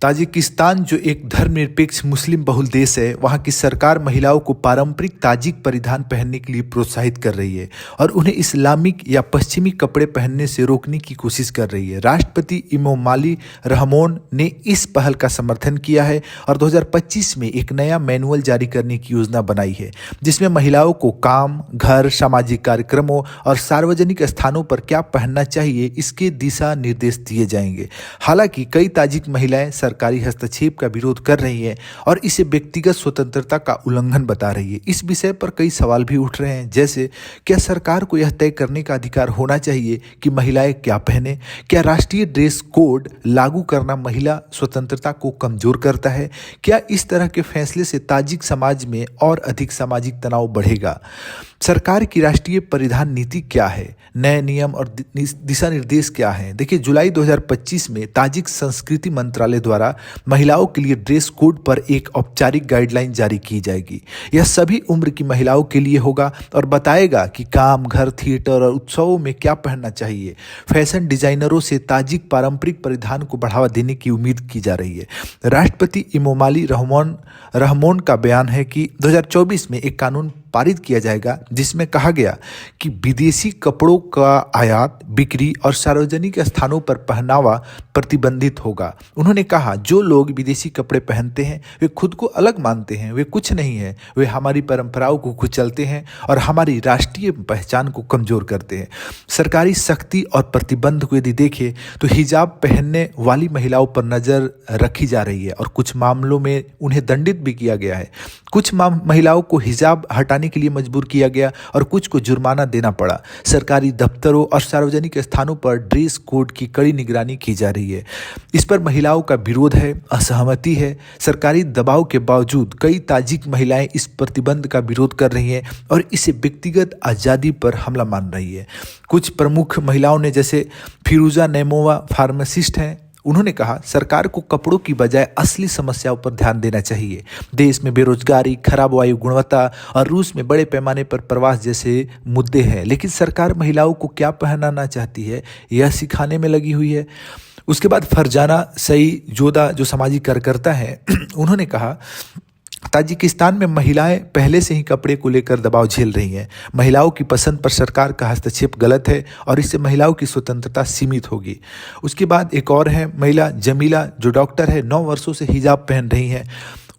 Tajikistan जो एक धर्मनिरपेक्ष मुस्लिम बहुल देश है, वहाँ की सरकार महिलाओं को पारंपरिक ताजिक परिधान पहनने के लिए प्रोत्साहित कर रही है और उन्हें इस्लामिक या पश्चिमी कपड़े पहनने से रोकने की कोशिश कर रही है। राष्ट्रपति इमोमाली रहमोन ने इस पहल का समर्थन किया है और 2025 में एक नया मैनुअल जारी करने की योजना बनाई है, जिसमें महिलाओं को काम, घर, सामाजिक कार्यक्रमों और सार्वजनिक स्थानों पर क्या पहनना चाहिए इसके दिशा निर्देश दिए जाएंगे। हालांकि कई ताजिक महिलाएं सरकारी हस्तक्षेप का विरोध कर रही है और इसे व्यक्तिगत स्वतंत्रता का उल्लंघन बता रही है। इस विषय पर कई सवाल भी उठ रहे हैं, जैसे क्या सरकार को यह तय करने का अधिकार होना चाहिए कि महिलाएं क्या पहने? क्या राष्ट्रीय ड्रेस कोड लागू करना महिला स्वतंत्रता को कमजोर करता है? क्या इस तरह के फैसले से ताजिक समाज में और अधिक सामाजिक तनाव बढ़ेगा? सरकार की राष्ट्रीय परिधान नीति क्या है? नए नियम और दिशा निर्देश क्या हैं? देखिए, जुलाई 2025 में ताजिक संस्कृति मंत्रालय द्वारा महिलाओं के लिए ड्रेस कोड पर एक औपचारिक गाइडलाइन जारी की जाएगी। यह सभी उम्र की महिलाओं के लिए होगा और बताएगा कि काम, घर, थिएटर और उत्सवों में क्या पहनना चाहिए। फैशन डिजाइनरों से ताजिक पारंपरिक परिधान को बढ़ावा देने की उम्मीद की जा रही है। राष्ट्रपति इमोमाली रहमोन का बयान है कि 2024 में एक कानून पारित किया जाएगा जिसमें कहा गया कि विदेशी कपड़ों का आयात, बिक्री और सार्वजनिक स्थानों पर पहनावा प्रतिबंधित होगा। उन्होंने कहा, जो लोग विदेशी कपड़े पहनते हैं वे खुद को अलग मानते हैं, वे कुछ नहीं है, वे हमारी परंपराओं को कुचलते हैं और हमारी राष्ट्रीय पहचान को कमजोर करते हैं। सरकारी सख्ती और प्रतिबंध को यदि देखें तो हिजाब पहनने वाली महिलाओं पर नजर रखी जा रही है और कुछ मामलों में उन्हें दंडित भी किया गया है। कुछ महिलाओं को हिजाब हटाने के लिए मजबूर किया गया और कुछ को जुर्माना देना पड़ा। सरकारी दफ्तरों और सार्वजनिक स्थानों पर ड्रेस कोड की कड़ी निगरानी की जा रही है। इस पर महिलाओं का विरोध है, असहमति है। सरकारी दबाव के बावजूद कई ताजिक महिलाएं इस प्रतिबंध का विरोध कर रही हैं और इसे व्यक्तिगत आज़ादी पर हमला मान रही है। कुछ प्रमुख महिलाओं ने, जैसे फिरोजा नेमोवा फार्मासिस्ट हैं, उन्होंने कहा, सरकार को कपड़ों की बजाय असली समस्याओं पर ध्यान देना चाहिए। देश में बेरोजगारी, खराब वायु गुणवत्ता और रूस में बड़े पैमाने पर प्रवास जैसे मुद्दे हैं, लेकिन सरकार महिलाओं को क्या पहनाना चाहती है यह सिखाने में लगी हुई है। उसके बाद फरजाना सईजोदा जो सामाजिक कार्यकर्ता हैं उन्होंने कहा, ताजिकिस्तान में महिलाएं पहले से ही कपड़े को लेकर दबाव झेल रही हैं। महिलाओं की पसंद पर सरकार का हस्तक्षेप गलत है और इससे महिलाओं की स्वतंत्रता सीमित होगी। उसके बाद एक और है महिला जमीला, जो डॉक्टर है, 9 वर्षों से हिजाब पहन रही हैं।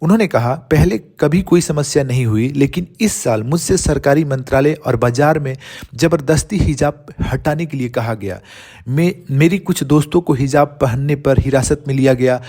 उन्होंने कहा, पहले कभी कोई समस्या नहीं हुई, लेकिन इस साल मुझसे सरकारी मंत्रालय और बाजार में जबरदस्ती हिजाब हटाने के लिए कहा गया। मेरी कुछ दोस्तों को हिजाब पहनने पर हिरासत में लिया गया